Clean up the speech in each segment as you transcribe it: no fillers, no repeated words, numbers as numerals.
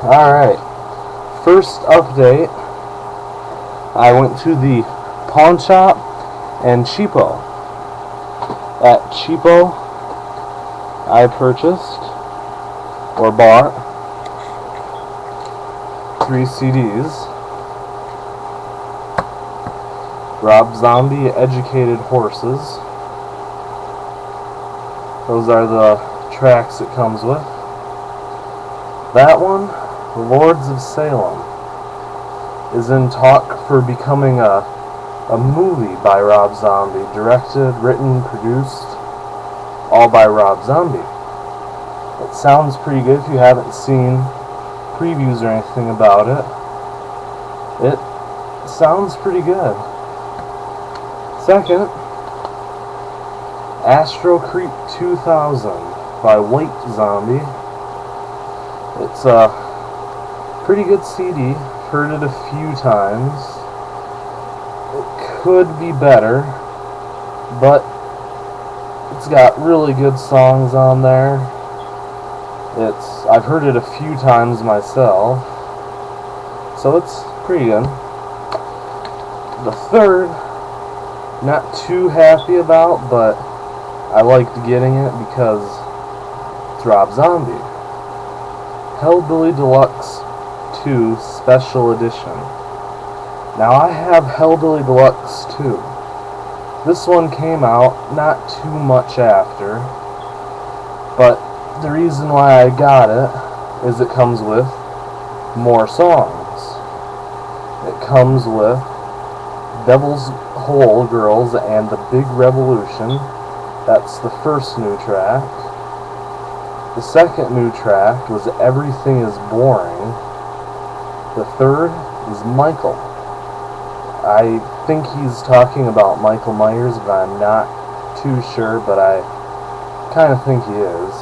Alright, first update, I went to the pawn shop and Cheapo. At Cheapo, I purchased, or bought, 3 CDs. Rob Zombie, Educated Horses. Those are the tracks it comes with. That one, Lords of Salem, is in talk for becoming a movie by Rob Zombie, directed, written, produced, all by Rob Zombie. It sounds pretty good if you haven't seen previews or anything about it. It sounds pretty good. Second, Astro Creep 2000 by White Zombie. It's a pretty good CD. Heard it a few times. It could be better, but it's got really good songs on there. I've heard it a few times myself, so it's pretty good. The third, not too happy about, but I liked getting it because it's Rob Zombie. Hellbilly Deluxe 2 Special Edition. Now I have Hellbilly Deluxe 2. This one came out not too much after, but the reason why I got it is it comes with more songs. It comes with Devil's Hole Girls and The Big Revolution. That's the first new track. The second new track was Everything is Boring. The third is Michael. I think he's talking about Michael Myers, but I'm not too sure, but I kind of think he is.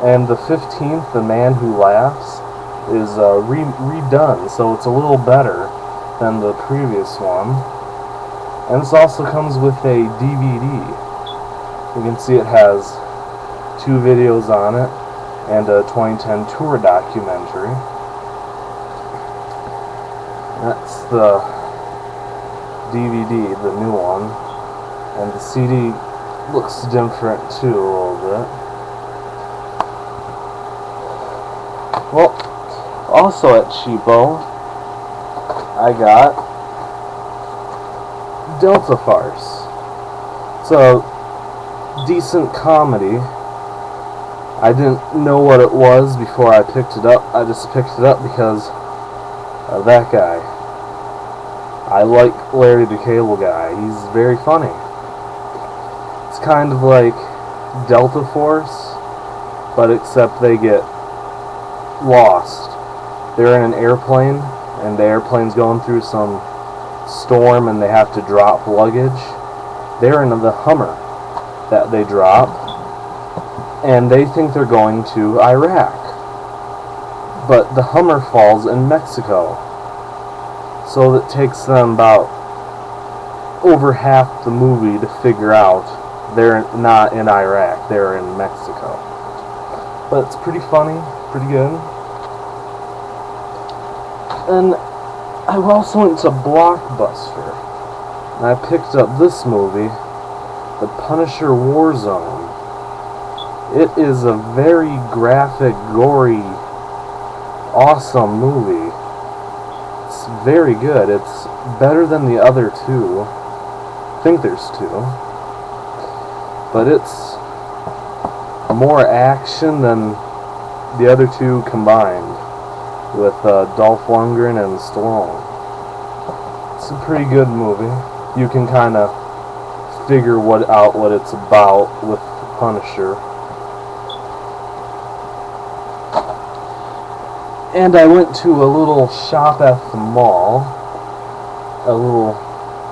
And the 15th, The Man Who Laughs, is redone, so it's a little better than the previous one. And this also comes with a DVD. You can see it has 2 videos on it and a 2010 tour documentary. That's the DVD, the new one. And the CD looks different too a little bit. Well, also at Cheapo, I got Delta Farce. It's a decent comedy. I didn't know what it was before I picked it up. I just picked it up because of that guy. I like Larry the Cable Guy. He's very funny. It's kind of like Delta Force, but except they get lost. They're in an airplane, and the airplane's going through some storm, and they have to drop luggage. They're in the Hummer that they drop, and they think they're going to Iraq. But the Hummer falls in Mexico. So it takes them about over half the movie to figure out they're not in Iraq, they're in Mexico. But it's pretty funny, pretty good. And I also went to Blockbuster, and I picked up this movie, The Punisher Warzone. It is a very graphic, gory, awesome movie. It's very good. It's better than the other 2. I think there's 2. But it's more action than the other 2 combined, with Dolph Lundgren and Stallone. It's a pretty good movie. You can kind of figure out what it's about with Punisher. And I went to a little shop at the mall, a little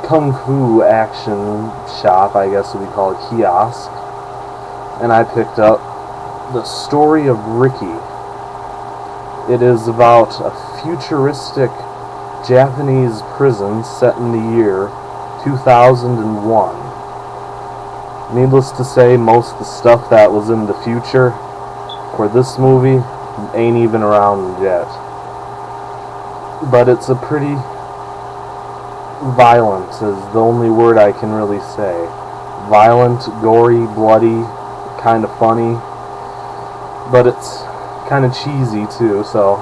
kung fu action shop, I guess we call it, kiosk, and I picked up The Story of Ricky. It is about a futuristic Japanese prison set in the year 2001. Needless to say, most of the stuff that was in the future for this movie ain't even around yet. But it's a pretty violent is the only word I can really say. Violent, gory, bloody, kind of funny, but it's kind of cheesy too, so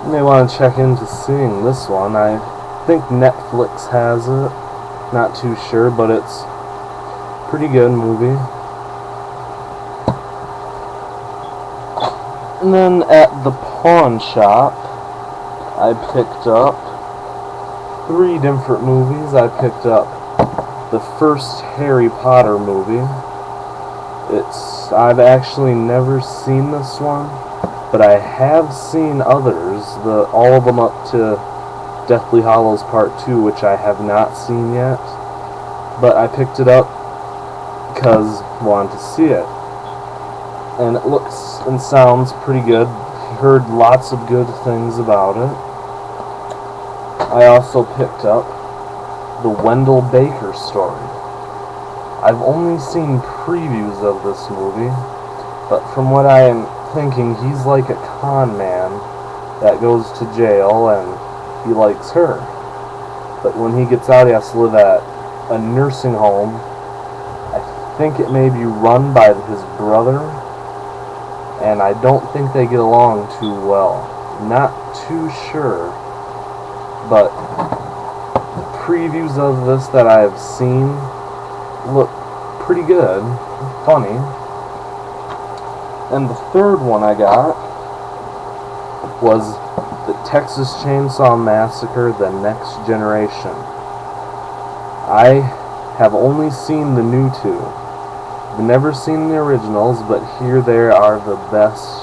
you may want to check into seeing this one. I think Netflix has it, not too sure, but it's a pretty good movie. And then at the pawn shop, I picked up 3 different movies. I picked up the first Harry Potter movie. I've actually never seen this one, but I have seen others, all of them up to Deathly Hallows Part 2, which I have not seen yet. But I picked it up because I wanted to see it. And it looks and sounds pretty good. Heard lots of good things about it. I also picked up the Wendell Baker Story. I've only seen previews of this movie, but from what I am thinking, he's like a con man that goes to jail and he likes her. But when he gets out, he has to live at a nursing home. I think it may be run by his brother, and I don't think they get along too well. Not too sure, but previews of this that I have seen look pretty good, funny. And the third one I got was the Texas Chainsaw Massacre: The Next Generation. I have only seen the new 2. I've never seen the originals, but here they are the best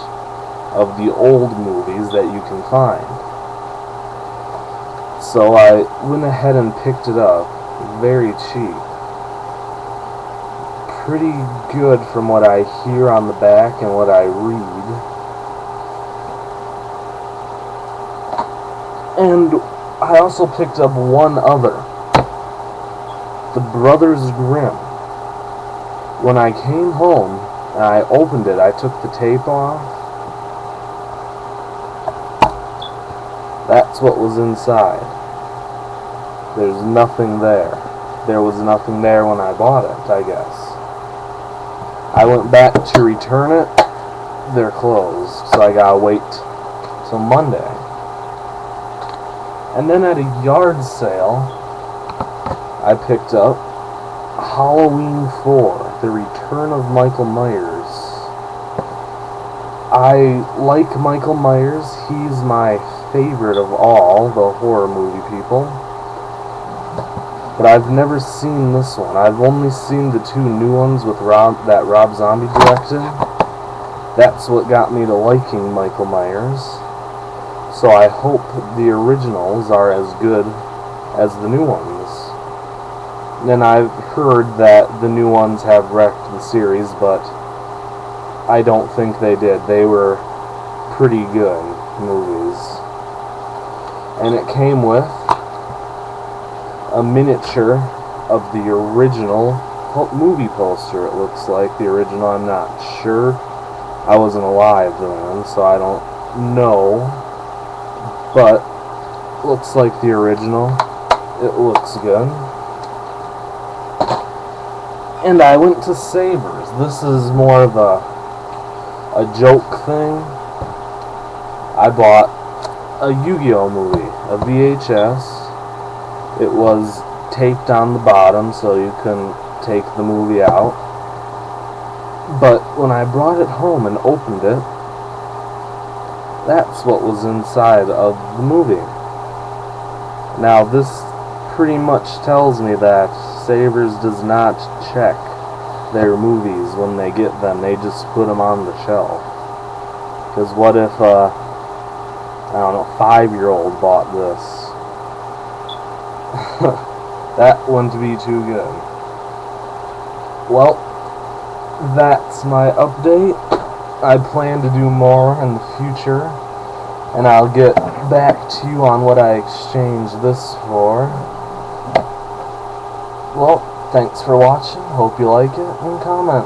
of the old movies that you can find. So I went ahead and picked it up, very cheap. Pretty good from what I hear on the back and what I read. And I also picked up one other, The Brothers Grimm. When I came home and I opened it, I took the tape off. That's what was inside. There's nothing there. There was nothing there when I bought it, I guess. I went back to return it. They're closed, so I gotta wait till Monday. And then at a yard sale, I picked up Halloween 4, The Return of Michael Myers. I like Michael Myers. He's my favorite of all the horror movie people. But I've never seen this one. I've only seen the 2 new ones with that Rob Zombie directed. That's what got me to liking Michael Myers. So I hope the originals are as good as the new ones. And I've heard that the new ones have wrecked the series, but I don't think they did. They were pretty good movies. And it came with a miniature of the original movie poster. It looks like the original. I'm not sure. I wasn't alive then, so I don't know. But looks like the original. It looks good. And I went to Savers. This is more of a joke thing. I bought a Yu-Gi-Oh movie, a VHS. It was taped on the bottom so you couldn't take the movie out. But when I brought it home and opened it, that's what was inside of the movie. Now this pretty much tells me that Savers does not check their movies when they get them. They just put them on the shelf. Because what if I don't know, 5-year-old bought this? That wouldn't be too good. Well, that's my update. I plan to do more in the future, and I'll get back to you on what I exchanged this for. Well, thanks for watching. Hope you like it, and comment.